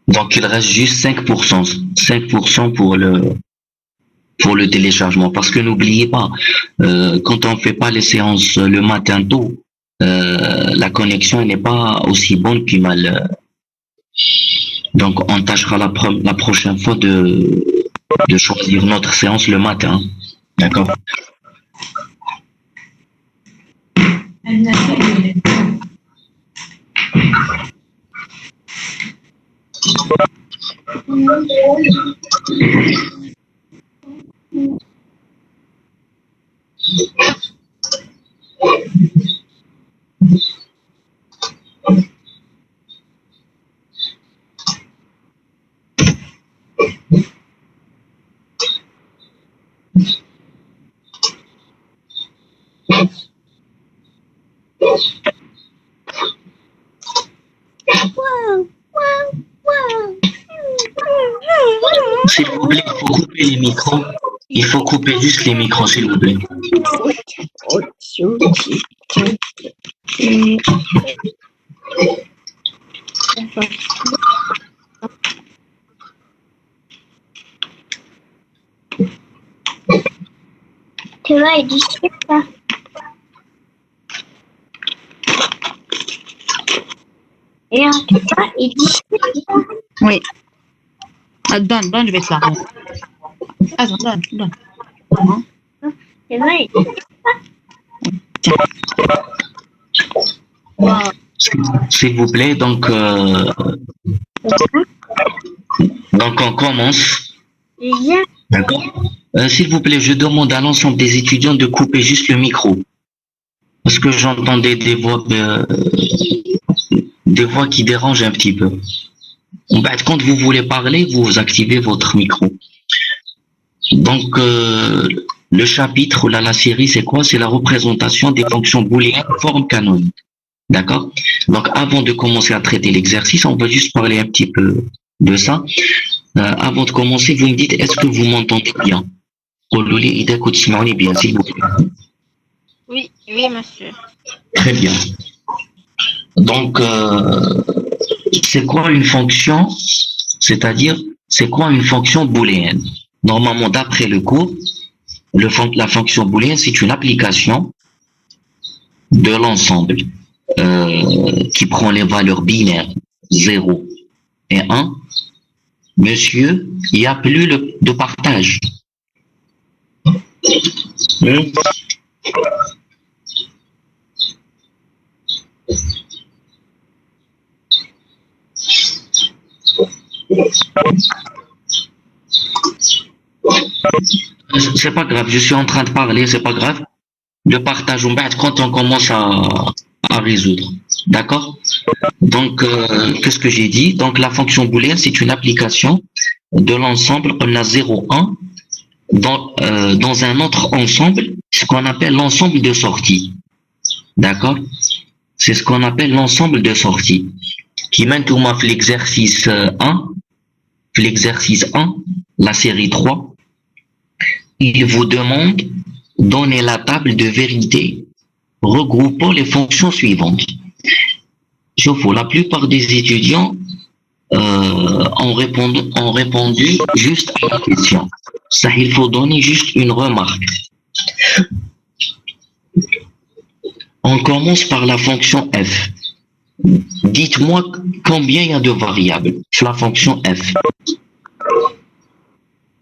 Donc, il reste juste 5%. 5% pour le téléchargement. Parce que n'oubliez pas, quand on fait pas les séances le matin tôt, la connexion n'est pas aussi bonne puis mal. Donc, on tâchera la prochaine fois de choisir notre séance le matin. D'accord? S'il vous plaît, il faut couper les micros. Il faut couper juste les micros, s'il vous plaît. Tu vas édifier ça. Et en tout cas, édifier ça. Oui. Donne, je vais te la rendre. Attends, donne. Tu vas édifier Tiens. ça. S'il vous plaît, donc on commence. Déjà. D'accord. S'il vous plaît, je demande à l'ensemble des étudiants de couper juste le micro. Parce que j'entendais des voix qui dérangent un petit peu. Quand vous voulez parler, vous activez votre micro. Donc, le chapitre, là, la série, c'est quoi? C'est la représentation des fonctions booléennes en forme canonique. D'accord? Donc, avant de commencer à traiter l'exercice, on va juste parler un petit peu de ça. Avant de commencer, vous me dites, est-ce que vous m'entendez bien? Bien, s'il vous plaît. Oui, monsieur. Très bien. Donc, c'est quoi une fonction? C'est-à-dire, c'est quoi une fonction booléenne? Normalement, d'après le cours, la fonction booléenne, c'est une application de l'ensemble qui prend les valeurs binaires 0 et 1. Monsieur, il n'y a plus de partage. C'est pas grave, je suis en train de parler, c'est pas grave. Le partage, quand on commence à résoudre. D'accord? Donc, qu'est-ce que j'ai dit? Donc, la fonction booléenne, c'est une application de l'ensemble. On a 0, 1 dans un autre ensemble, ce qu'on appelle l'ensemble de sorties. D'accord? C'est ce qu'on appelle l'ensemble de sorties. Qui maintenant fait l'exercice 1, la série 3, il vous demande donner la table de vérité regroupant les fonctions suivantes. Je vois, la plupart des étudiants ont répondu juste à la question. Ça, il faut donner juste une remarque. On commence par la fonction f. Dites-moi combien il y a de variables sur la fonction f.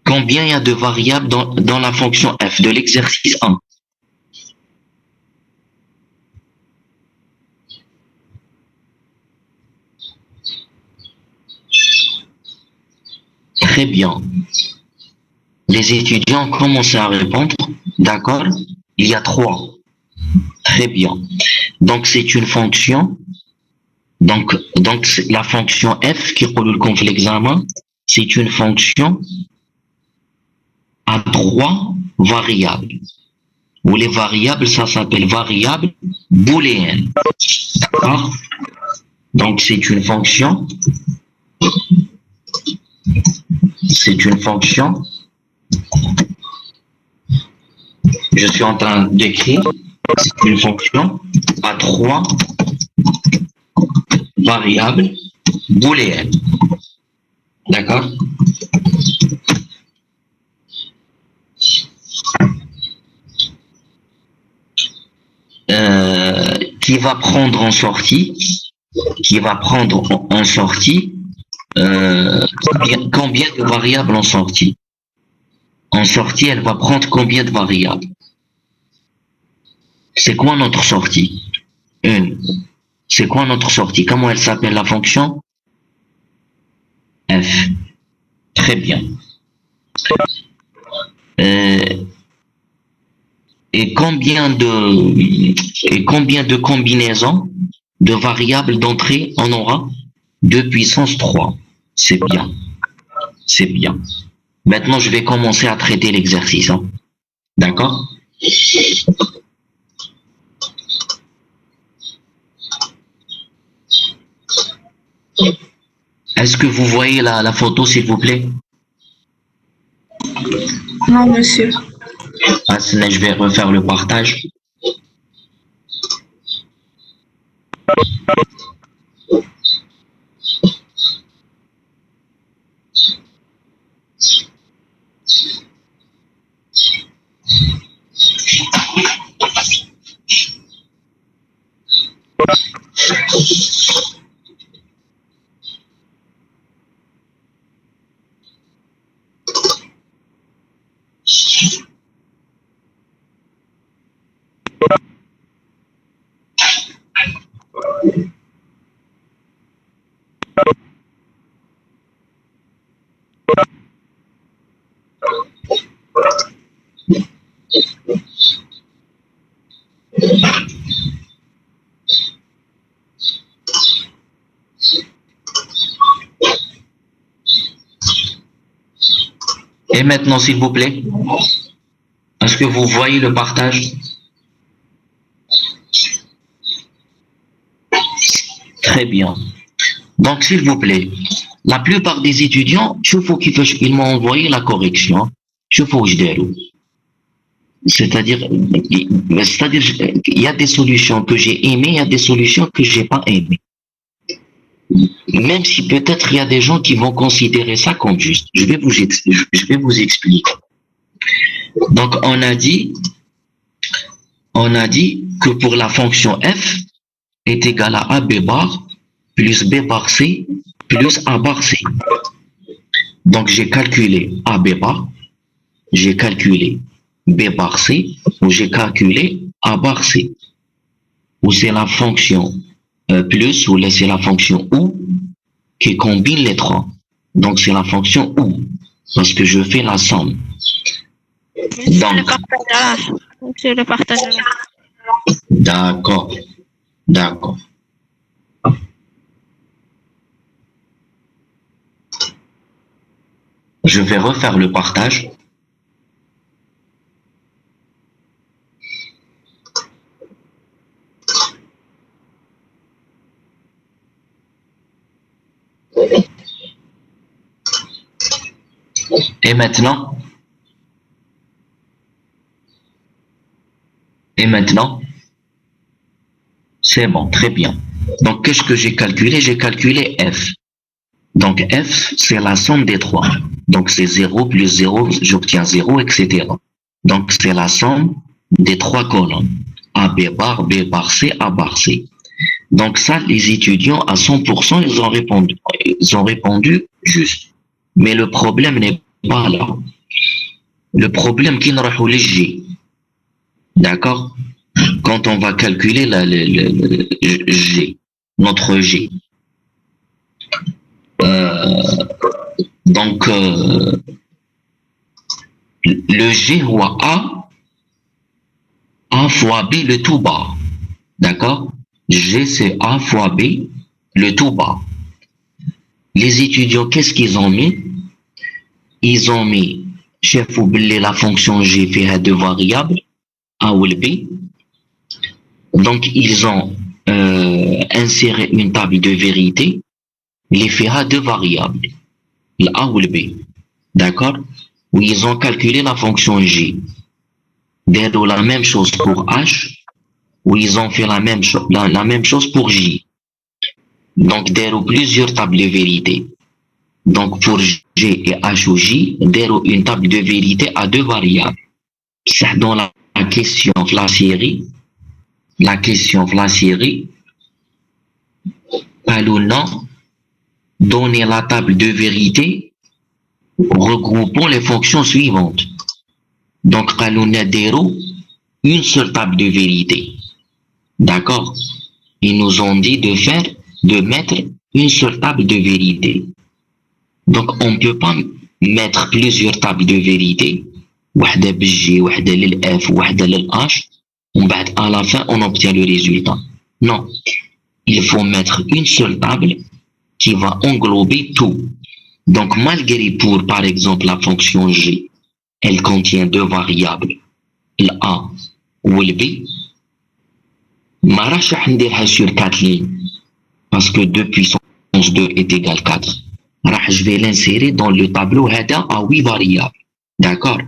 Combien il y a de variables dans la fonction f de l'exercice 1? Très bien. Les étudiants commencent à répondre. D'accord? Il y a 3. Très bien. Donc, c'est une fonction. Donc la fonction f qui roule contre l'examen, c'est une fonction à 3 variables. Ou les variables, ça s'appelle variable booléenne. D'accord? Donc, c'est une fonction. Je suis en train d'écrire. C'est une fonction à 3 variables booléennes. D'accord? Qui va prendre en sortie, combien de variables en sortie? En sortie, elle va prendre combien de variables? C'est quoi notre sortie? Une. C'est quoi notre sortie? Comment elle s'appelle la fonction? F. Très bien. Et combien de combinaisons de variables d'entrée on aura? 2 puissance 3. C'est bien. C'est bien. Maintenant, je vais commencer à traiter l'exercice. Hein. D'accord? Est-ce que vous voyez la photo, s'il vous plaît? Non, monsieur. Ah, je vais refaire le partage. Et maintenant, s'il vous plaît, est-ce que vous voyez le partage? Très bien. Donc, s'il vous plaît, la plupart des étudiants, ils m'ont envoyé la correction. C'est-à-dire, il y a des solutions que j'ai aimées, il y a des solutions que j'ai pas aimées. Même si peut-être il y a des gens qui vont considérer ça comme juste. Je vais vous expliquer. Donc, on a dit que pour la fonction f est égale à b bar plus b bar c plus a bar c. Donc, j'ai calculé a b bar, j'ai calculé b bar c, ou j'ai calculé a bar c. Ou c'est la fonction plus, ou c'est la fonction ou qui combine les trois. Donc, c'est la fonction ou, parce que je fais la somme. Donc, Monsieur le partageur. D'accord. D'accord. Je vais refaire le partage. Et maintenant, c'est bon, très bien. Donc, qu'est-ce que j'ai calculé? J'ai calculé f. Donc, f, c'est la somme des trois. Donc, c'est 0 plus 0, j'obtiens 0, etc. Donc, c'est la somme des trois colonnes. A, B bar C, A bar C. Donc, ça, les étudiants, à 100%, ils ont répondu juste. Mais le problème n'est pas là. Le problème qui nous rend les G. D'accord? Quand on va calculer le G, notre G. Donc, le G ou A fois B, le tout bas. D'accord? G, c'est A fois B, le tout bas. Les étudiants, qu'est-ce qu'ils ont mis? Ils ont mis, chef oublié la fonction G fait deux variables, A ou B. Donc, ils ont inséré une table de vérité, les fera deux variables, le A ou le B. D'accord? Où ils ont calculé la fonction G. D'être la même chose pour H, où ils ont fait la même chose pour J. Donc, d'être plusieurs tables de vérité. Donc, pour G et H ou J, déroule une table de vérité à deux variables. C'est dans la question de la série, Paluna donner la table de vérité regroupant les fonctions suivantes. Donc, Paluna déroule une seule table de vérité. D'accord? Ils nous ont dit de mettre une seule table de vérité. Donc, on ne peut pas mettre plusieurs tables de vérité. Wahda بالG, wahda للF, wahda للH. À la fin, on obtient le résultat. Non. Il faut mettre une seule table qui va englober tout. Donc, malgré pour, par exemple, la fonction G, elle contient deux variables, l'A ou le B, ما راحش نديرها sur 4 lignes parce que 2 puissance 2 est égal 4. Je vais l'insérer dans le tableau HADA à 8 variables. D'accord?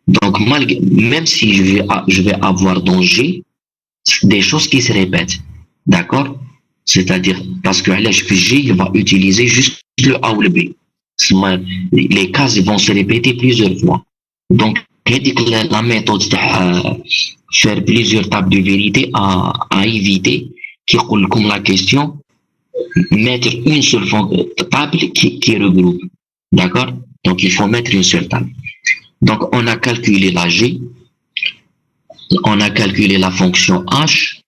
Donc, même si je vais avoir dans G des choses qui se répètent. D'accord? C'est-à-dire, parce que G, il va utiliser juste le A ou le B. Les cases vont se répéter plusieurs fois. Donc, la méthode de faire plusieurs tables de vérité à éviter, qui roule comme la question, mettre une seule table qui regroupe. D'accord? Donc, il faut mettre une seule table. Donc, on a calculé la G, on a calculé la fonction H,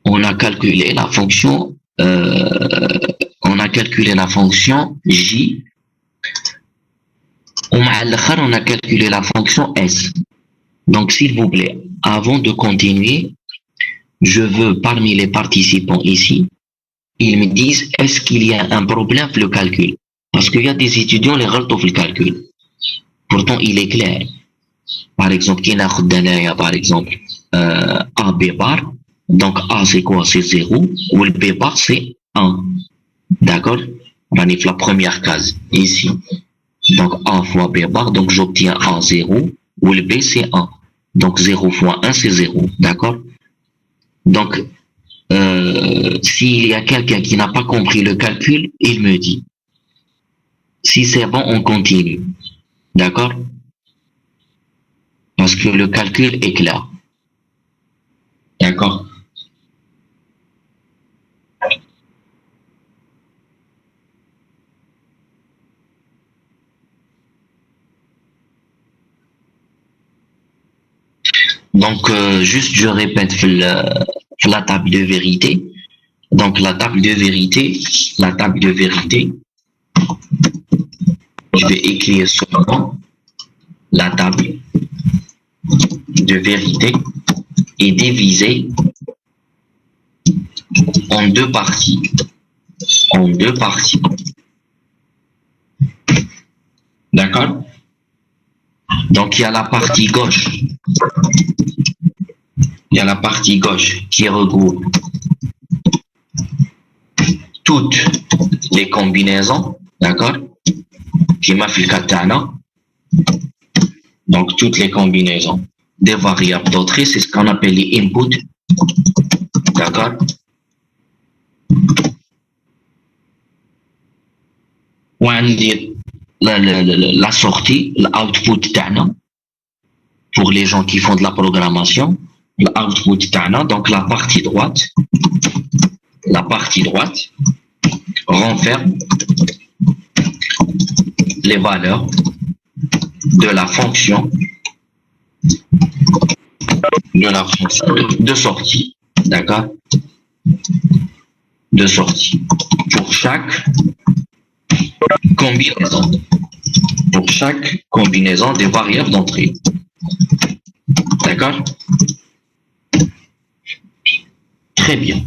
on a calculé la fonction J, on a calculé la fonction S. Donc, s'il vous plaît, avant de continuer, je veux, parmi les participants ici, ils me disent, est-ce qu'il y a un problème avec le calcul? Parce qu'il y a des étudiants, les retournent le calcul. Pourtant, il est clair. Par exemple, par exemple, A, B bar. Donc, A, c'est quoi? C'est 0. Ou le B bar, c'est 1. D'accord? On est la première case, ici. Donc, A fois B bar. Donc, j'obtiens A, 0. Ou le B, c'est 1. Donc, 0 fois 1, c'est 0. D'accord? Donc, s'il y a quelqu'un qui n'a pas compris le calcul, il me dit. Si c'est bon, on continue. D'accord? Parce que le calcul est clair. D'accord? Donc, juste je répète la table de vérité. Donc, la table de vérité, je vais écrire seulement la table de vérité est divisée en deux parties. D'accord? Donc, il y a la partie gauche. Qui regroupe toutes les combinaisons. D'accord? Qui m'a fait katana. Donc, toutes les combinaisons des variables d'autres, c'est ce qu'on appelle les inputs. D'accord? La sortie, l'output تاعنا pour les gens qui font de la programmation, l'output تاعنا, donc la partie droite renferme les valeurs de la fonction de sortie, d'accord? De sortie pour chaque combinaison des variables d'entrée. D'accord? Très bien.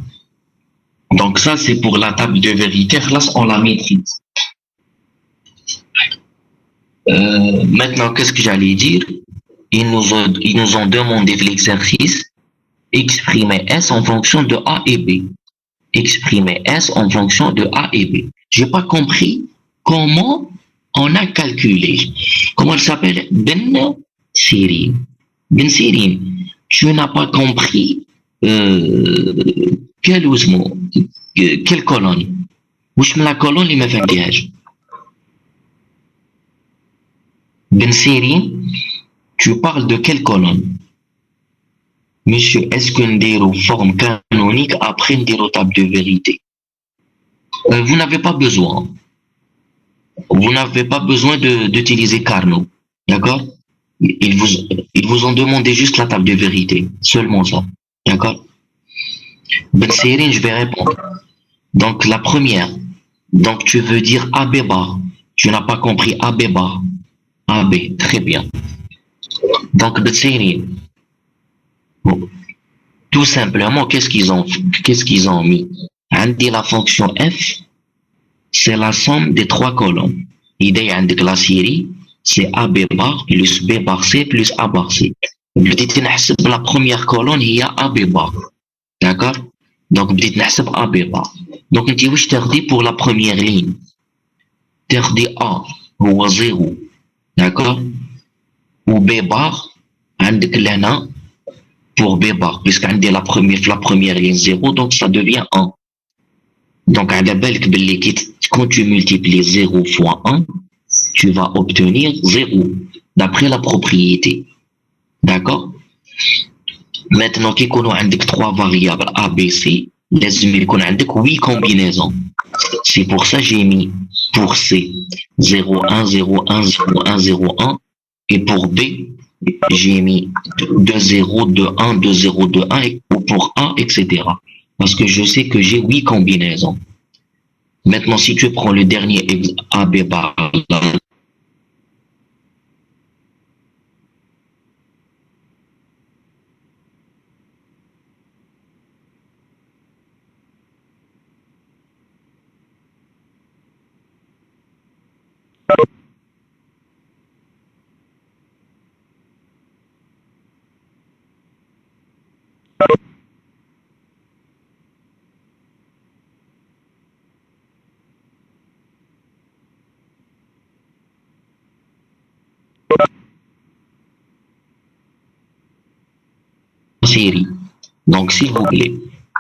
Donc ça, c'est pour la table de vérité. Là, on la maîtrise. Maintenant, qu'est-ce que j'allais dire? Ils nous ont demandé l'exercice exprimer S en fonction de A et B. Exprimer S en fonction de A et B. J'ai pas compris comment on a calculé. Comment elle s'appelle? Ben Sirin. Ben Sirin, tu n'as pas compris quelle colonne. Où la colonne, il m'a fait un piège. Ben Siri, tu parles de quelle colonne? Monsieur, est-ce qu'une déro forme canonique après une déro table de vérité? Vous n'avez pas besoin. Vous n'avez pas besoin d'utiliser Carnot. D'accord? Ils vous, ils vous ont demandé juste la table de vérité. Seulement ça. D'accord? Ben Siri, je vais répondre. Donc la première. Donc tu veux dire AB bar. Tu n'as pas compris AB bar. AB, très bien. Donc Ben Siri, bon, tout simplement, qu'est-ce qu'ils ont mis? عندي la fonction f, c'est la somme des trois colonnes. إذا عندك la série, c'est AB bar plus B bar C plus A bar C. بديت نحسب la première colonne هي AB bar. D'accord? Donc بديت نحسب AB bar. Donc انت واش تاخدي pour la première ligne? تاخدي A هو 0. D'accord? و B bar عندك لهنا pour B bar, puisque la première ligne 0, donc ça devient 1. Donc, quand tu multiplies 0 fois 1, tu vas obtenir 0, d'après la propriété. D'accord? Maintenant, qui connaît 3 variables A, B, C, les connaît 8 combinaisons. C'est pour ça que j'ai mis pour C 0, 1, 0, 1, 0, 1, 0, 1, et pour B, j'ai mis 2, 0, 2, 1, 2, 0, 2, 1, et pour A, etc. Parce que je sais que j'ai 8 combinaisons. Maintenant, si tu prends le dernier AB bar, série. Donc, s'il vous plaît,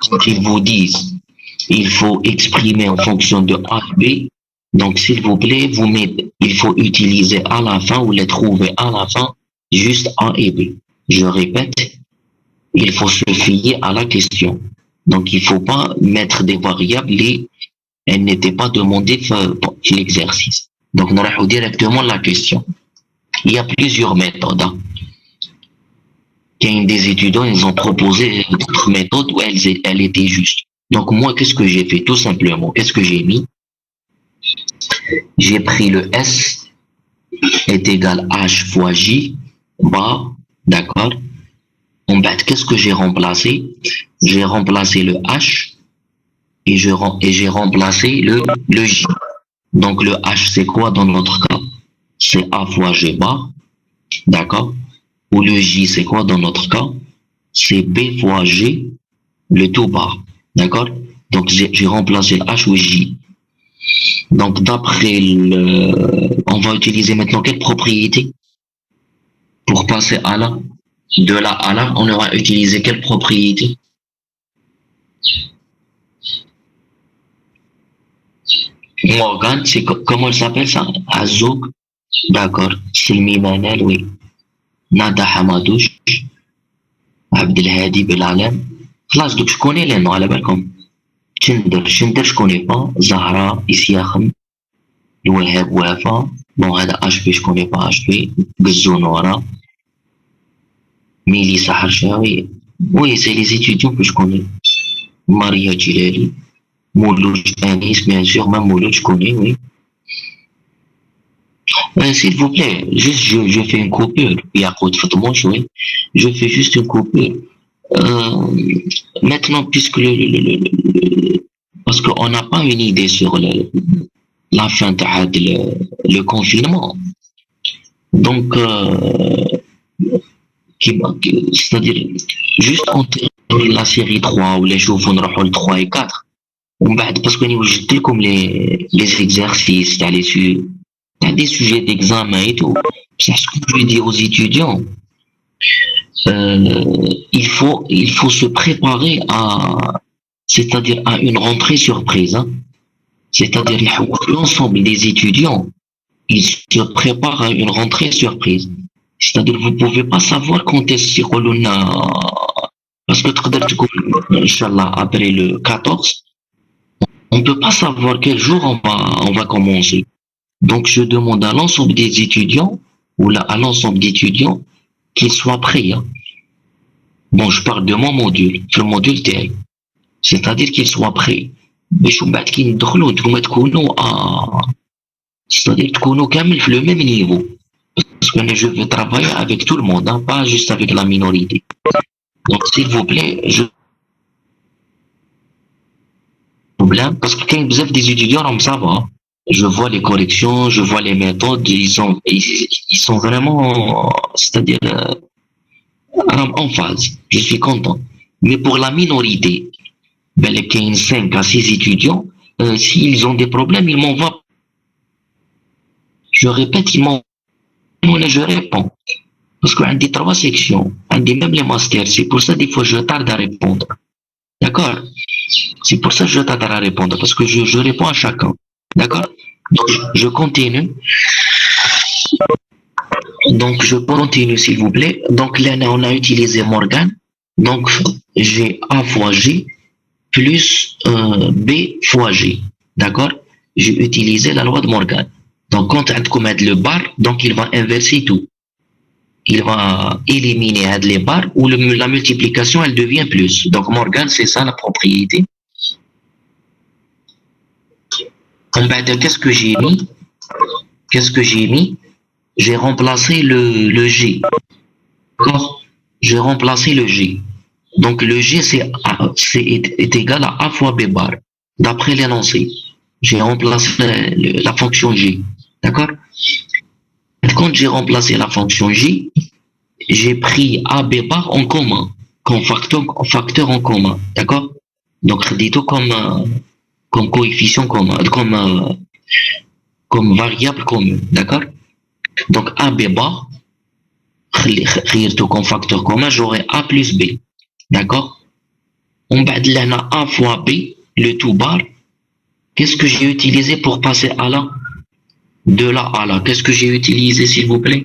quand ils vous disent il faut exprimer en fonction de A et B, donc s'il vous plaît, il faut utiliser à la fin ou les trouver à la fin juste A et B. Je répète, il faut se fier à la question. Donc, il ne faut pas mettre des variables et elles n'étaient pas demandées pour l'exercice. Donc, nous allons directement la question. Il y a plusieurs méthodes. Des étudiants, ils ont proposé d'autres méthodes où elles étaient justes. Donc moi, qu'est-ce que j'ai fait? Tout simplement, qu'est-ce que j'ai mis? J'ai pris le S est égal H fois J, bas, d'accord? En bas, qu'est-ce que j'ai remplacé? J'ai remplacé le H et j'ai remplacé le J. Donc le H, c'est quoi dans notre cas? C'est A fois G bar, d'accord? Ou le J, c'est quoi dans notre cas? C'est B fois G, le tout bas. D'accord? Donc, j'ai remplacé le H ou J. Donc, on va utiliser maintenant quelle propriété? Pour passer à là? De là à là, on aura utilisé quelle propriété? Morgan, comment elle s'appelle ça? Azouk? D'accord. Silmi Manel, oui. Nada Hamadouche, Abdelhadi Belalem. خلاص دوك شكوني لانه على بالكم شندر شكوني با زهرة إسياخم الوهاب وافا بون هذا اش بي شكوني با اش بي قزونورا ميلي سحرشاوي وي سي لي زيتيديون كو شكوني ماريا جلالي مولود انيس بيان سور مام مولود شكوني وي s'il vous plaît, juste je fais une coupure. Je fais juste une coupure. Maintenant, puisque parce qu'on n'a pas une idée sur la fin de le confinement. Donc, c'est-à-dire, juste on termine la série 3 ou les jours vont le 3 et 4. Parce que nous, j'ai comme les exercices, des sujets d'examen et tout. C'est ce que je dis aux étudiants. Il faut se préparer c'est-à-dire à une rentrée surprise. Hein. C'est-à-dire l'ensemble des étudiants il se prépare à une rentrée surprise. C'est-à-dire, vous ne pouvez pas savoir quand est-ce qu'on a. Parce que Inch'Allah, après le 14, on ne peut pas savoir quel jour on va commencer. Donc, je demande à l'ensemble des étudiants, ou là, à l'ensemble d'étudiants, qu'ils soient prêts. Hein. Bon, je parle de mon module, le module TI. C'est-à-dire qu'ils soient prêts. باش من بعد كي ندخلوا نتوما تكونوا c'est-à-dire تكونوا كامل في le même niveau. Parce que je veux travailler avec tout le monde, hein, pas juste avec la minorité. Donc, s'il vous plaît, problème, parce que quand vous avez des étudiants, ça va. Je vois les corrections, je vois les méthodes, ils sont vraiment, c'est-à-dire en phase. Je suis content. Mais pour la minorité, ben, les 15, 5 à 6 étudiants, s'ils ont des problèmes, ils m'envoient. Je répète, ils m'envoient. Je réponds. Parce qu'on a des 3 sections, on a même les masters. C'est pour ça des fois je tarde à répondre. D'accord? C'est pour ça que je tarde à répondre, parce que je réponds à chacun. D'accord? Donc je continue. Donc je continue s'il vous plaît. Donc là on a utilisé Morgan. Donc j'ai A fois G plus B fois G. D'accord? J'ai utilisé la loi de Morgan. Donc quand on met le bar, donc il va inverser tout. Il va éliminer les barres où la multiplication elle devient plus. Donc Morgan, c'est ça la propriété. Qu'est-ce que j'ai mis? Qu'est-ce que j'ai mis? J'ai remplacé le G. D'accord? J'ai remplacé le G. Donc le G est égal à A fois B bar. D'après l'énoncé. J'ai remplacé la fonction G. D'accord? Quand j'ai remplacé la fonction J, j'ai pris A, B bar en commun, comme facteur en commun, d'accord? Donc, dit-on comme coefficient commun, comme variable commune, d'accord? Donc, A, B bar, comme facteur commun, j'aurai A plus B, d'accord? On va A fois B, le tout bar. Qu'est-ce que j'ai utilisé pour passer à là? De là à là, qu'est-ce que j'ai utilisé, s'il vous plaît?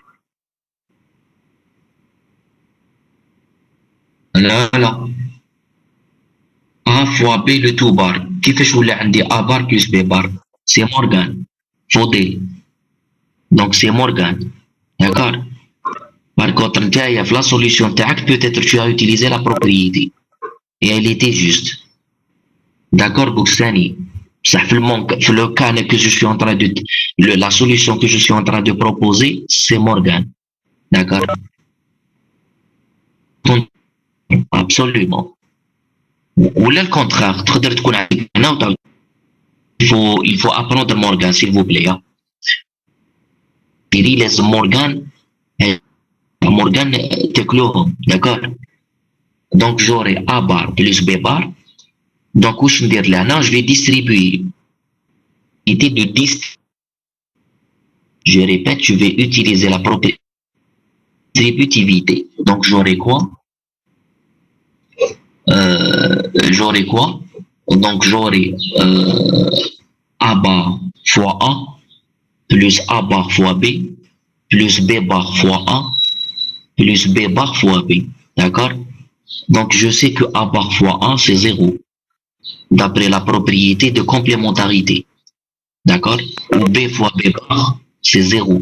Là, là. A fois B le tout bar. كيفاش ولا عندي A bar plus B bar? C'est Morgan. Faudel. Donc c'est Morgan. D'accord? Par contre, la solution TAC, peut-être tu as utilisé la propriété. Et elle était juste. D'accord, Bouxani? Ça fait le cas que je suis en train de. La solution que je suis en train de proposer, c'est Morgan. D'accord? Absolument. Ou là, le contraire. Il faut apprendre Morgan, s'il vous plaît. Hein. Il laisse Morgan, Morgan, d'accord? Donc, j'aurai A bar plus B bar. Donc, où je vais dire là, je vais distribuer. L'idée de je répète, je vais utiliser la propriété distributivité. Donc, j'aurai quoi? J'aurai quoi? Donc, j'aurai A bar fois A plus A bar fois B plus B bar fois A plus B bar fois B. D'accord? Donc, je sais que A bar fois A, c'est 0. D'après la propriété de complémentarité. D'accord? Ou B fois B bar, c'est 0.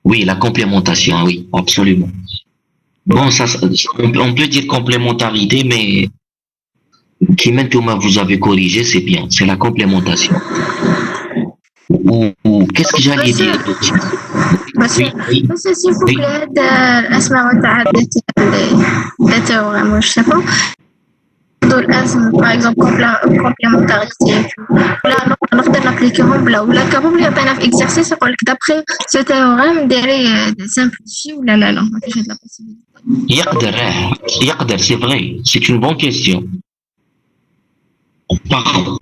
Oui, la complémentation, oui, absolument. Bon, ça, on peut dire complémentarité, mais qui maintenant vous avez corrigé, c'est bien, c'est la complémentation. Ou qu'est-ce que j'allais dire? بس s'il vous plaît الأسماء والتعدد التوأم واش سافو الاسم باغ اكزومبل كومبليمونتاريتي لا نقدر نابليكيهم بلا ولا كابوبل يعطينا في اكزرسيس يقول لك دابخي سو تيوريم ديري سامبليفي ولا لا ما فيش هاد لا بوسيبيليتي يقدر c'est vrai, c'est une bonne question.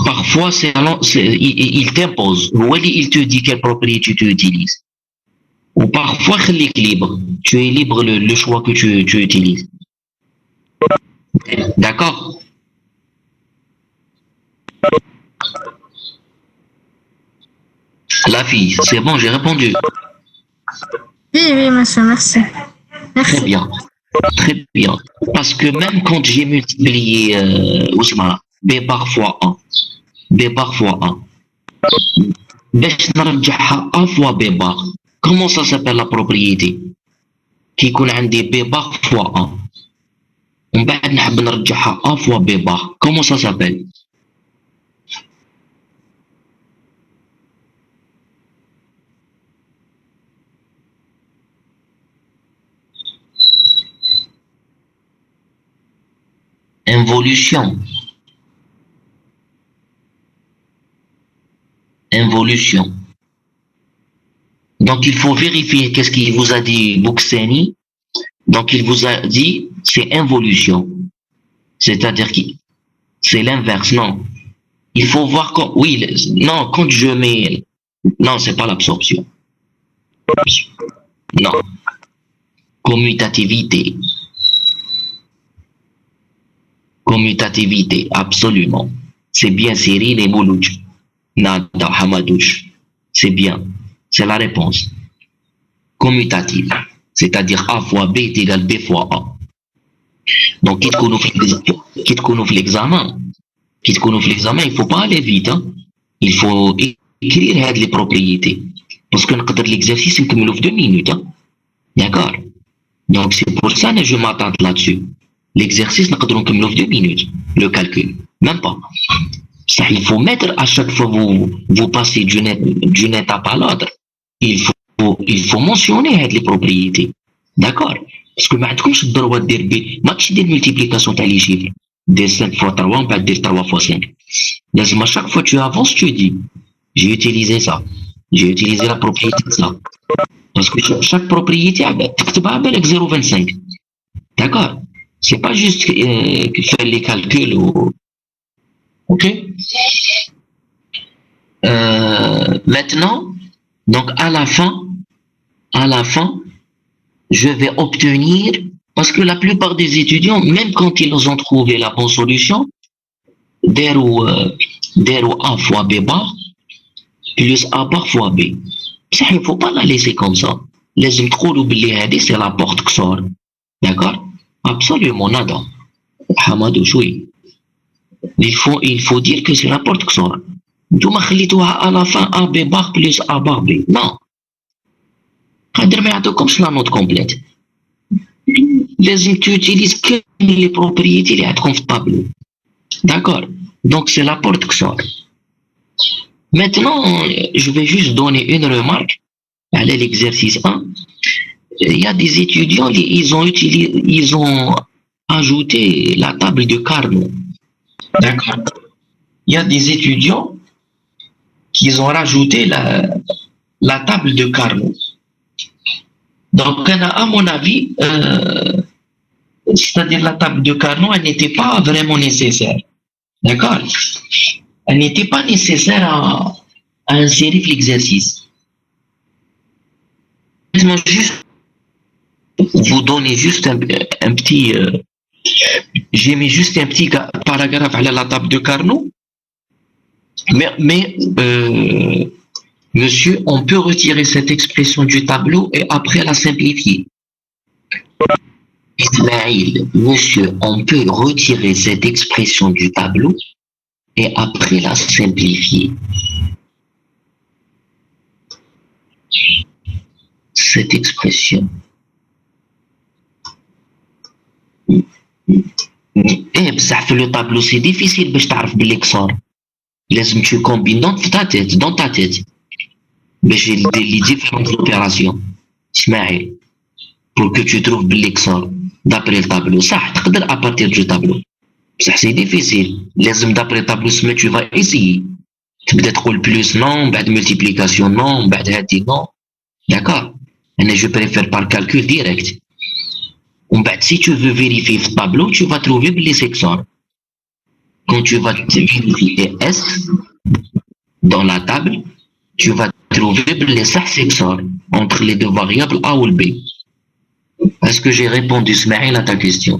Parfois, il t'impose, ou il te dit quelle propriété tu utilises. Ou parfois, il est libre. Tu es libre le choix que tu utilises. D'accord? La fille, c'est bon, j'ai répondu. Oui, monsieur, merci. Très bien. Très bien. Parce que même quand j'ai multiplié Ousmane, B bar fois 1, B bar fois 1, باش نرجعها A fois B bar. Comment ça s'appelle la propriété كي يكون عندي B bar fois 1 ومن بعد نحب نرجعها A fois B bar. Comment ça s'appelle? Involution. Involution. Donc il faut vérifier qu'est-ce qu'il vous a dit Buxeni. Donc il vous a dit c'est involution. C'est-à-dire que c'est l'inverse, non. Il faut voir quand. Oui, non, quand je mets. Non, c'est pas l'absorption. Non. Commutativité. Commutativité, absolument. C'est bien Cyril et Moulouj. Nada, Hamadouche. C'est bien. C'est la réponse. Commutative. C'est-à-dire A fois B est égal B fois A. Donc, quitte qu'on nous fait l'examen, il ne faut pas aller vite. Hein. Il faut écrire les propriétés. Parce que l'exercice, il nous fait 2 minutes. Hein. D'accord? Donc, c'est pour ça que je m'attends là-dessus. L'exercice, nous fait 2 minutes. Le calcul. Même pas. Ça, il faut mettre à chaque fois vous passez d'une étape à l'autre. Il faut mentionner les propriétés. D'accord? Parce que ما عندكمش الدروة دير بي ماكش دير multiplication تاع لي chiffres. دير 5 fois 3 ومن بعد دير 3 fois 5. لازم à chaque fois tu avances tu dis j'ai utilisé ça. J'ai utilisé la propriété de ça. Parce que chaque propriété تكتبها بالك 0,25. D'accord? C'est pas juste faire les calculs ou... Ok? Maintenant, donc à la fin, je vais obtenir, parce que la plupart des étudiants, même quand ils ont trouvé la bonne solution, d'erou A fois B bar, plus A bar fois B. Ça, il ne faut pas la laisser comme ça. Les intros, c'est la porte qui sort. D'accord? Absolument nada. Hamadou, oui. Il faut dire que c'est la porte qui sort. نتوما خليتوها à la fin A B bar plus A bar B. Non. قادر ما يعطوكمش لا نوت كومبليت. لازم تutilises que les propriétés اللي عندكم في الطابلو. D'accord. Donc c'est la porte qui sort. Maintenant, je vais juste donner une remarque à l'exercice 1. Il y a des étudiants, ils ont ajouté la table de Carnot. D'accord. Il y a des étudiants qui ont rajouté la table de Carnot. Donc, à mon avis, c'est-à-dire la table de Carnot, elle n'était pas vraiment nécessaire. D'accord? Elle n'était pas nécessaire à insérer l'exercice. Juste vous donner juste un petit... j'ai mis juste un petit paragraphe à la table de Carnot. Mais monsieur, on peut retirer cette expression du tableau et après la simplifier. Ismaël, monsieur, on peut retirer cette expression du tableau et après la simplifier. Cette expression. بصح في le tableau c'est difficile باش تعرف باللي كسر. لازم tu combines dans ta tête باش les différentes opérations. اسماعيل pour que tu trouves باللي كسر d'après le tableau. صح تقدر à partir du tableau. بصح c'est difficile. لازم d'après le tableau سما tu vas essayer. تبدا تقول plus non, بعد multiplication non, بعد هادي non. D'accord. أنا je préfère par calcul direct. Si tu veux vérifier le tableau, tu vas trouver les sections. Quand tu vas vérifier S dans la table, tu vas trouver les 5 sections entre les deux variables A ou B. Est-ce que j'ai répondu, Smaïl, à ta question?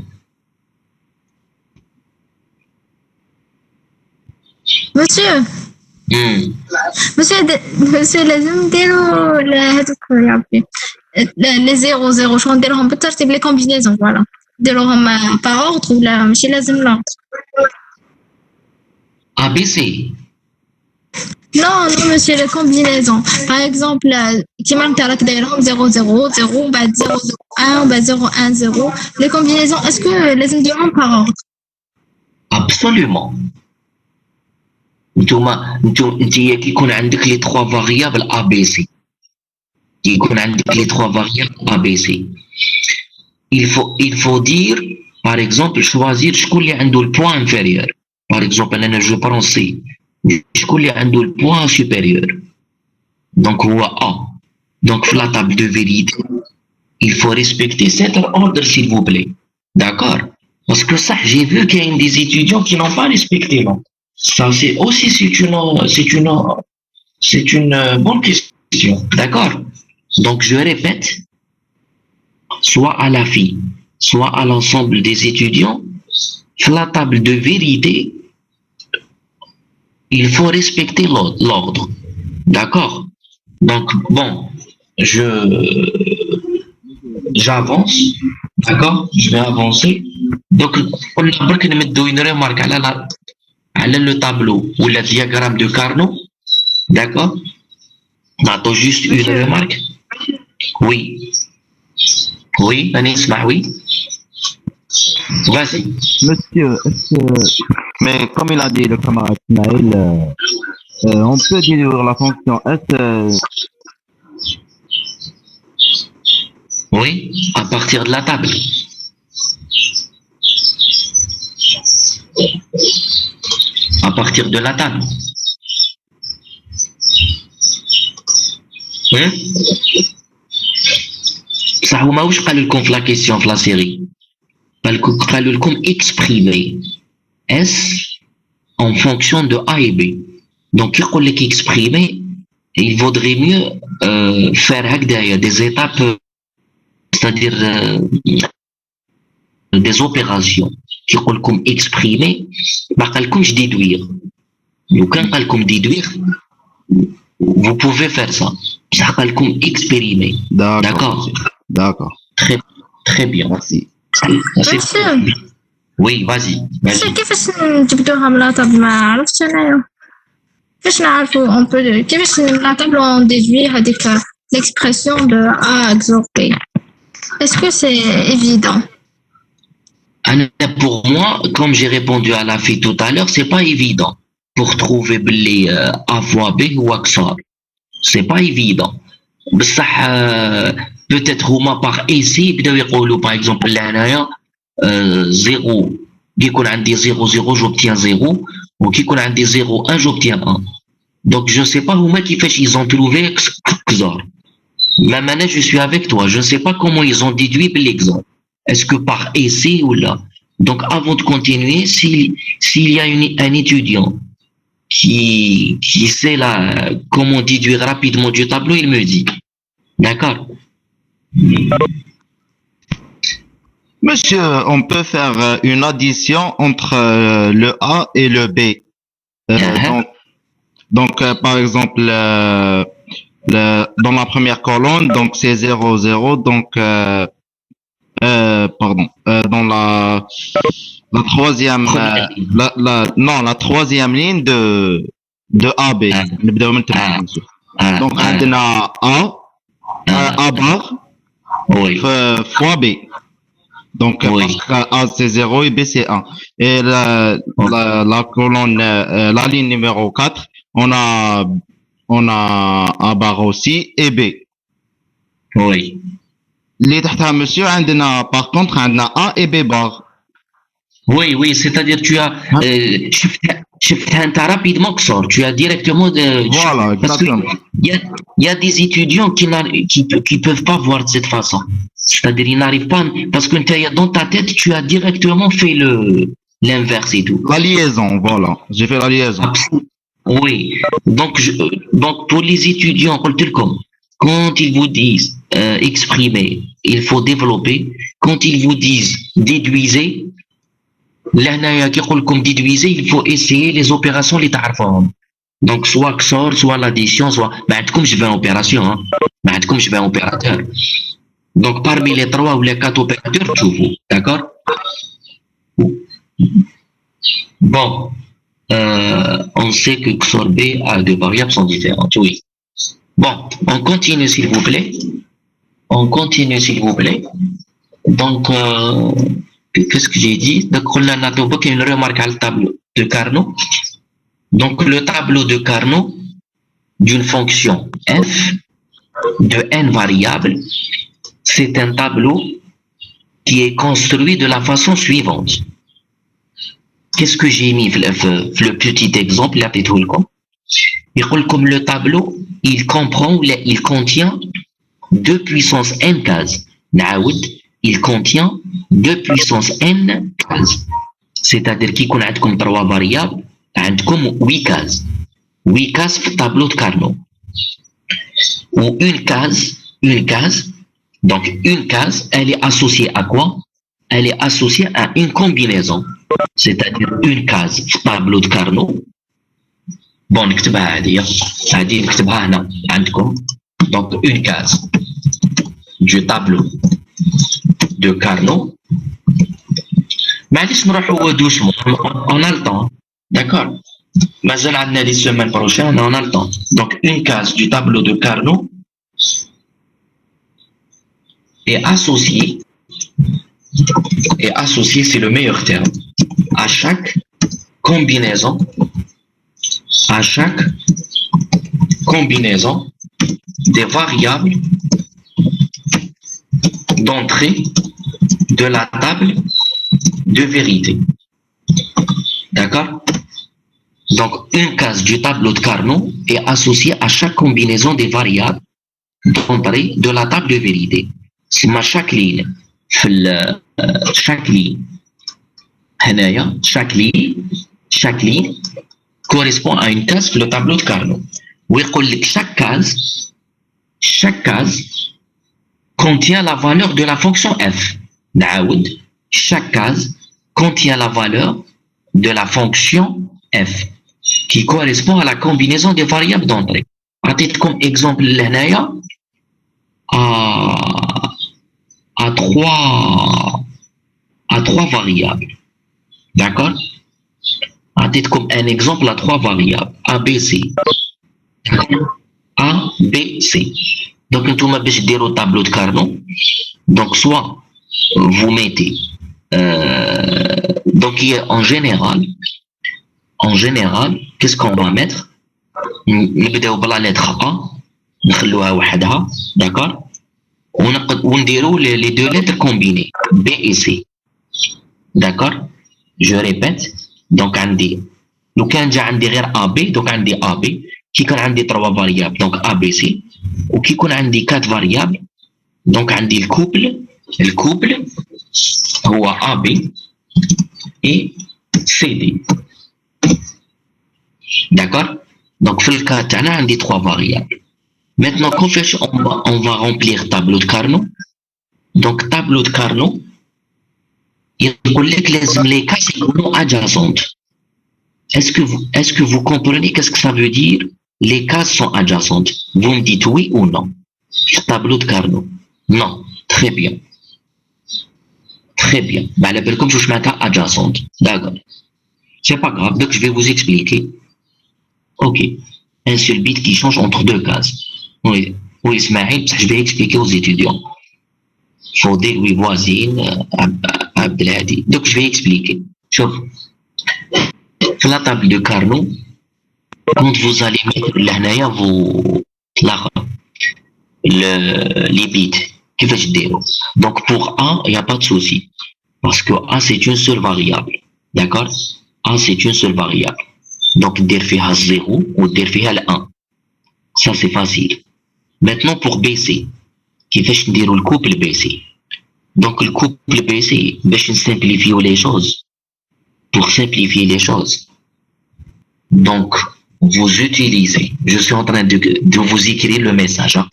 Monsieur, Hmm. monsieur لازم نديرو هذوك يا ربي لي زيرو زيرو شغل نديروهم بالترتيب لي كومبينيزون فوالا نديروهم باغ اوردر ولا ماشي لازم لا ABC. Non, non, monsieur, les combinaisons. Par exemple, qui manque à la 0, 0, 0, bah 0, 0, 1, bah 0, 1, 0. Les combinaisons, est-ce que les indiquons par ordre? Absolument. انت كيكون عندك لي 3 فاريابل A B C. كيكون عندك لي 3 فاريابل A B C. Il faut dire par exemple choisir شكون اللي عنده le point inférieur. Par exemple انا je prends C. شكون اللي عنده le point supérieur. Donc هو A. Donc في la table de vérité il faut respecter cet ordre s'il vous plaît. D'accord? Parce que ça j'ai vu qu'il y a des étudiants qui n'ont pas respecté l'ordre. Ça, c'est aussi c'est une bonne question. D'accord? Donc, je répète, soit à la fille, soit à l'ensemble des étudiants, sur la table de vérité, il faut respecter l'ordre. D'accord? Donc, bon, j'avance. D'accord? Je vais avancer. Donc, on a une remarque le tableau ou le diagramme de Carnot, d'accord? Attends juste une remarque. Oui. Oui, Anis, oui. Vas-y. Monsieur, mais comme il a dit le camarade Ismaël, on peut déduire la fonction S. Oui, à partir de la table. À partir de la table. Ça هما واش قالوا لكم في لا كيسيون في لا سيري قالوا لكم exprimer S en fonction de A et B. Donc يقول لك exprimer il vaudrait mieux faire هكذايا des étapes c'est-à-dire des opérations كيقول لكم exprimer ما قالكمش déduire. لو كان قالكم déduire vous pouvez faire ça. بصح قالكم exprimer. D'accord. D'accord. Très très bien. Merci. monsieur Oui, vas-y. كيفاش نجبدوها من لا طابل ما عرفتش انايا كيفاش نعرفوا اون بو كيفاش من لا طابل اون ديدوي هذيك l'expression de A XOR B. Est-ce que c'est évident? Pour moi, comme j'ai répondu à la fille tout à l'heure, c'est pas évident pour trouver les A fois B ou XOR. C'est pas évident. بصح peut-être هما par essai يبداو يقولوا par exemple لهنايا 0 كيكون عندي 0 0 j'obtiens 0 وكيكون عندي 0 1 j'obtiens 1. Donc je sais pas هما كيفاش ils ont trouvé XOR. Même maintenant je suis avec toi, je ne sais pas comment ils ont déduit l'exemple. Est-ce que par essai ou là? Donc avant de continuer, s'il y a un étudiant qui sait là comment déduire rapidement du tableau, il me dit. D'accord? Monsieur, on peut faire une addition entre le A et le B. Donc, par exemple, dans la première colonne, donc c'est 0, 0. Donc, pardon, dans la troisième, la troisième ligne de AB. Donc, on a A bar fois B. Donc, parce que A c'est 0 et B c'est 1. Et la colonne, la ligne numéro 4, on a A bar aussi et B. Oui. اللي تحتها monsieur عندنا par contre عندنا A et B bar. Oui, oui, c'est-à-dire tu as شفتها انت rapidement que sort. Tu as directement Voilà, exactement. Il y a des étudiants qui peuvent pas voir de cette façon. C'est-à-dire ils n'arrivent pas parce que dans ta tête tu as directement fait l'inverse et tout. La liaison, voilà. J'ai fait la liaison. Oui. Donc pour les étudiants, quand ils vous disent exprimer, il faut développer. Quand ils vous disent déduisez, لهنايا كيقول لكم déduisez, il faut essayer les opérations اللي تعرفوهم. Donc, soit XOR, soit l'addition, soit... Ben, comme je vais en opération, hein. Ben, comme je vais en opérateur. Donc, parmi les 3 ou les 4 opérateurs, tu vois. D'accord? Bon. On sait que XOR B a deux variables sont différentes, oui. Bon, on continue, s'il vous plaît. On continue, s'il vous plaît. Donc, qu'est-ce que j'ai dit? Donc, on a une remarque à le tableau de Carnot. Donc, le tableau de Carnot d'une fonction f de n variables, c'est un tableau qui est construit de la façon suivante. Qu'est-ce que j'ai mis le petit exemple là, comme le tableau, il comprend, il contient 2 puissance n cases. Il contient 2 puissance n cases. C'est-à-dire qu'il y a 3 variables, comme 8 cases. 8 cases dans le tableau de Carnot. Ou une case, donc une case, elle est associée à quoi? Elle est associée à une combinaison. C'est-à-dire une case dans le tableau de Carnot. Bon, نكتبها هذه نكتبها هنا عندكم. Donc une case du tableau de Carnot. معليش نروحوا doucement, on a le temps. D'accord? مازال عندنا les semaines prochaines, on a le temps. Donc une case du tableau de Carnot est associée, c'est le meilleur terme, à chaque combinaison des variables d'entrée de la table de vérité. D'accord? Donc, une case du tableau de Carnot est associée à chaque combinaison des variables d'entrée de la table de vérité. C'est chaque ligne. Chaque ligne correspond à une case sur le tableau de Carnot. Chaque case contient la valeur de la fonction f. Chaque case contient la valeur de la fonction f qui correspond à la combinaison des variables d'entrée. Prenez comme exemple à trois variables. D'accord? Prenez comme un exemple à 3 variables. A, B, C. A, B, C. Donc, nous allons dire au tableau de Carnot. Donc, soit vous mettez. Donc, en général, qu'est-ce qu'on va mettre? نبداو بلا lettre A, نخلوها وحدها, d'accord? ونديروا les 2 lettres combinées, B et C. D'accord? Je répète. Donc, عندي لو كان جا عندي غير AB, donc عندي AB, كي كان عندي 3 variables, donc ABC, وكي يكون عندي 4 variables, donc عندي الكوبل هو AB et CD. D'accord? Donc, في الكا تاعنا عندي 3 variables. Maintenant, on va remplir tableau de Carnot. Donc, tableau de Carnot, يقول لك لازم les cases يكونوا adjacentes. Est-ce que vous comprenez qu'est-ce que ça veut dire? Les cases sont adjacentes. Vous me dites oui ou non? Tableau de Carnot. Non. Très bien. Très bien. Bah, comme je mets adjacente. D'accord. C'est pas grave. Donc, je vais vous expliquer. Ok. Un seul bit qui change entre 2 cases. Oui. Oui, Ismaël, je vais expliquer aux étudiants. Faudel, oui, voisine, Abdelhadi. Donc, je vais expliquer. Sur la table de Carnot, quand vous allez mettre les bits, donc pour A, il n'y a pas de souci. Parce que A, c'est une seule variable. D'accord? A, c'est une seule variable. Donc, dire fiha 0 ou dire fiha 1. Ça, c'est facile. Maintenant, pour BC, qui fait le couple BC. Donc, le couple BC, je simplifie les choses. Pour simplifier les choses. Donc, vous utilisez, je suis en train de vous écrire le message. Hein.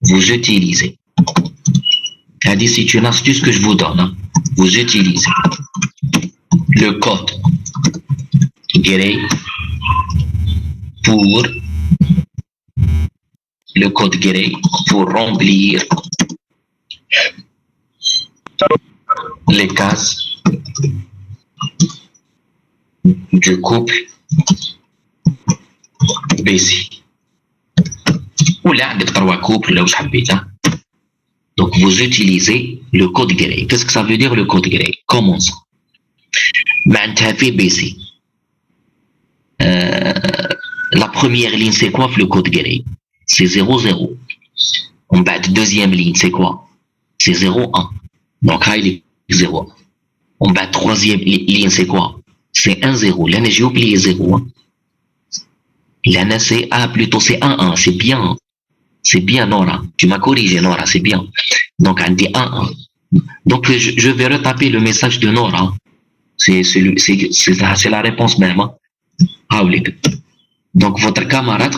Vous utilisez. C'est une astuce que je vous donne. Hein. Vous utilisez le code grey pour le code gré pour remplir les cases du couple BC. Ou là, avec trois couples, là où je habite. Donc, vous utilisez le code gré. Qu'est-ce que ça veut dire le code gré? Comment ça? BC. La première ligne, c'est quoi le code gré? C'est 0, 0. On bat deuxième ligne, c'est quoi? C'est 0, 1. Donc, là, il est 0. On bat troisième ligne, c'est quoi? C'est 1, 0. Là, j'ai oublié 0. Là, c'est plutôt c'est 1, 1. C'est bien. C'est bien, Nora. Tu m'as corrigé, Nora, c'est bien. Donc, on dit 1, 1. Donc, je vais retaper le message de Nora. C'est la réponse même. Donc, votre camarade,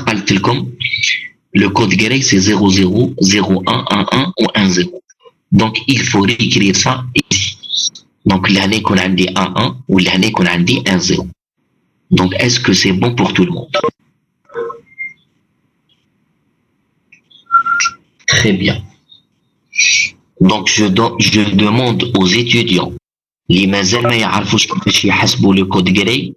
le code gré, c'est 0, 0, 0, 1, 1, 1 ou 1, 0. Donc, il faut réécrire ça ici. Donc, l'année qu'on a dit 1, 1 ou l'année qu'on a dit 1, 0. Donc, est-ce que c'est bon pour tout le monde? Très bien. Donc, je demande aux étudiants, les مازال ما يعرفوش كيفاش يحسبوا le code gré,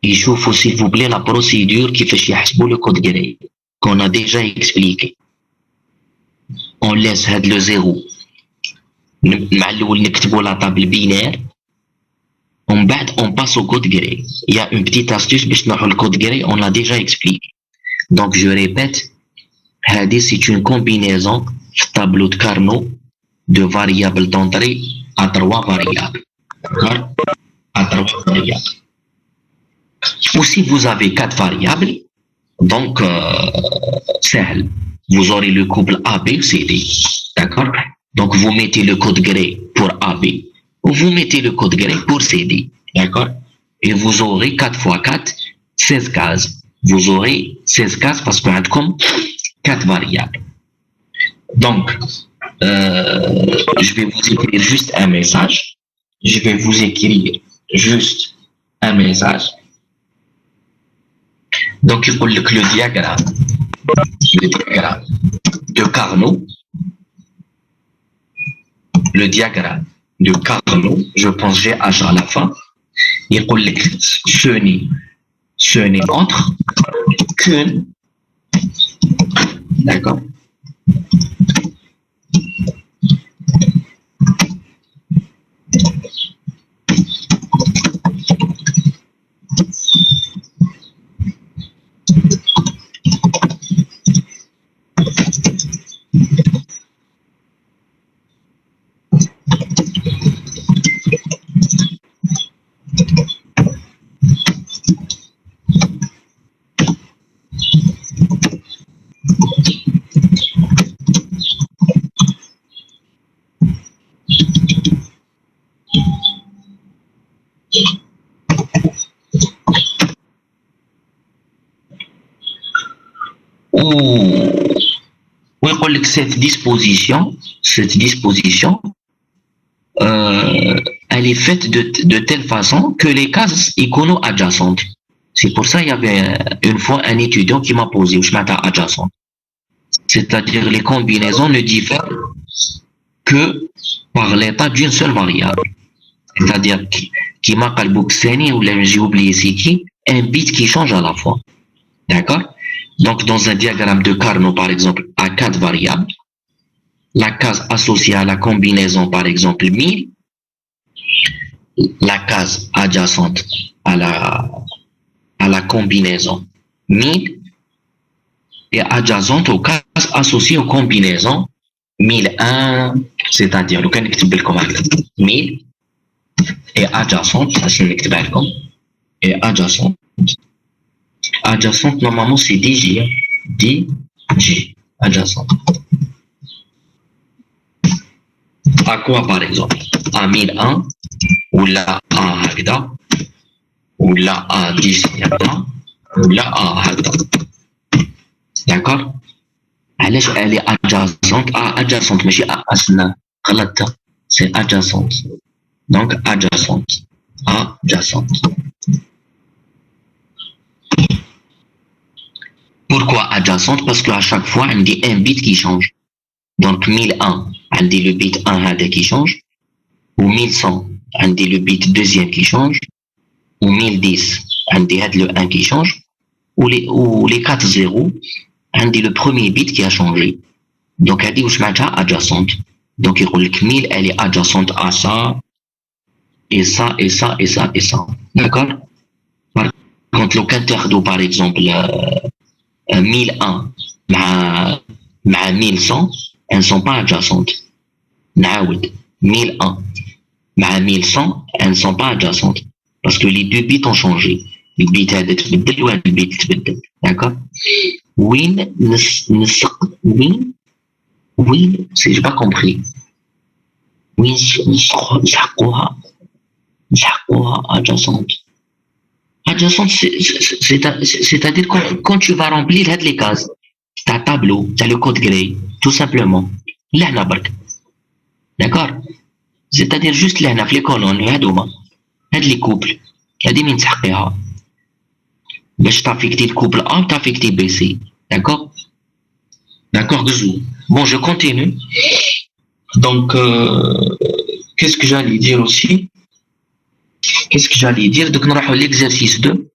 يشوفوا s'il vous plaît la procédure كيفاش يحسبوا le code gré qu'on a déjà expliqué. On laisse le 0 مع الأول نكتبوا la table binaire. En بعد on passe au code gré. Il y a une petite astuce باش نروحوا le code gré, on l'a déjà expliqué. Donc je répète, c'est une combinaison tableau de Carnot de variables d'entrée à 3 variables. D'accord? À 3 variables. Ou si vous avez 4 variables, donc simple. Vous aurez le couple AB, CD. D'accord? Donc vous mettez le code gré pour AB, ou vous mettez le code gré pour CD. D'accord? Et vous aurez 4 fois 4, 16 cases. Vous aurez 16 cases parce qu'on a comme 4 variables. Donc, je vais vous écrire juste un message. Je vais vous écrire juste un message. Donc, il faut le diagramme de Carnot. Le diagramme de Carnot, je pense j'ai H à la fin. Il faut le ce n'est autre qu'une. D'accord? Oui, cette disposition, elle est faite de telle façon que les cases icono-adjacentes. C'est pour ça qu'il y avait une fois un étudiant qui m'a posé je m'attends adjacente. C'est-à-dire les combinaisons ne diffèrent que par l'état d'une seule variable. C'est-à-dire qui m'a calboxéné ou j'ai oublié c'est qui, un bit qui change à la fois. D'accord? Donc, dans un diagramme de Carnot, par exemple, à 4 variables, la case associée à la combinaison, par exemple, 1000, la case adjacente à la combinaison 1000 et adjacente aux cases associées aux combinaisons 1001, c'est-à-dire, le cas 1000 et adjacente, et adjacente. Adjacente, normalement, c'est DJ. DJ, adjacente. À quoi, par exemple? À 1001, ou là à Hagda, ou là à 10, ou là à Hagda. D'accord? Elle est adjacente à adjacente, mais à Asna. C'est adjacente. Donc, adjacente. Adjacente. Pourquoi adjacente? Parce qu'à chaque fois, on dit un bit qui change. Donc 1001, on dit le bit 1 qui change. Ou 1100, on dit le bit deuxième qui change. Ou 1010, on dit le 1 qui change. Ou les 4 zéros, on dit le premier bit qui a changé. Donc, elle dit où je mets adjacente. Donc, il dit que 1000, elle est adjacente à ça, et ça, et ça, et ça, et ça. D'accord? Par contre, le quinterdo, par exemple, 1001, 1100, elles ne sont pas adjacentes. Naoud, 1001, 1100, elles ne sont pas adjacentes. Parce que les deux bits ont changé. Le bit a été ou le bit d'accord? Win, win, oui, j'ai pas compris. Oui, adjacente. Adjacente, c'est-à-dire quand tu vas remplir les cases, tu as un tableau, tu as le code gray, tout simplement. Là, d'accord? C'est-à-dire juste là, les colonnes, les couples, les باش t'affecter le couple A, t'affecter B, C. D'accord? D'accord, Gzou. Bon, je continue. Donc, qu'est-ce que j'allais dire aussi? Donc, nous allons l'exercice 2.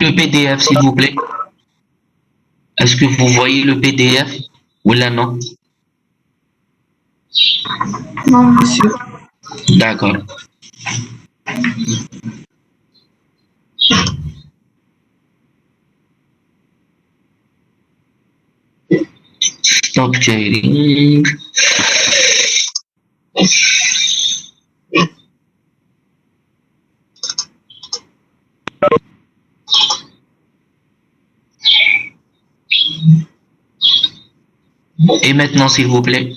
Le PDF, s'il vous plaît. Est-ce que vous voyez le PDF ou là non? Non, monsieur. D'accord. Stop sharing. Et maintenant, s'il vous plaît.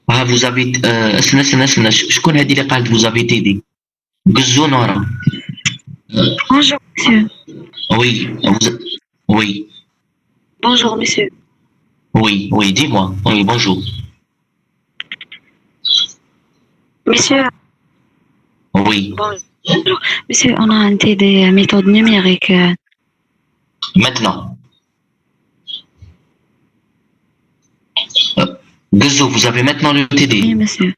Ah, vous avez... je connais des cas vous avez aidé. Gzonora. Bonjour, monsieur. Oui, oui. Bonjour, monsieur. Oui, oui, dis-moi. Oui, bonjour. Monsieur. Oui. Bonjour. Monsieur, on a un des méthodes numériques. Maintenant. Gzo, vous avez maintenant le TD. Oui, monsieur.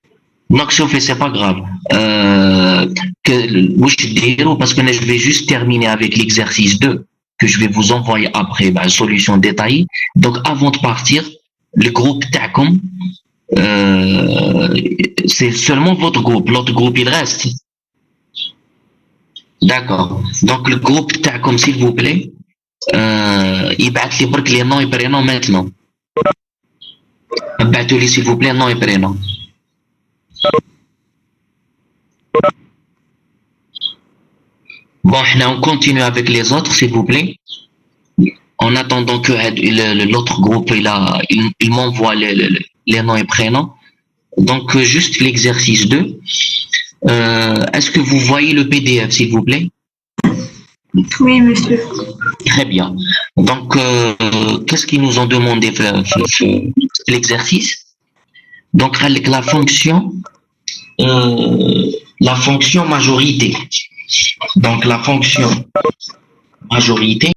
Non, c'est pas grave. Parce que je vais juste terminer avec l'exercice 2 que je vais vous envoyer après, solution détaillée. Donc, avant de partir, le groupe TACOM, c'est seulement votre groupe. L'autre groupe, il reste. D'accord. Donc, le groupe TACOM, s'il vous plaît, il bat les noms et prénoms maintenant. Battez-les, s'il vous plaît, nom et prénom. Bon, on continue avec les autres, s'il vous plaît. En attendant que l'autre groupe, il m'envoie les noms et prénoms. Donc, juste l'exercice 2. Est-ce que vous voyez le PDF, s'il vous plaît? Oui, monsieur. Très bien. Donc, qu'est-ce qu'ils nous ont demandé l'exercice? Donc, avec la fonction majorité. Donc, la fonction majorité,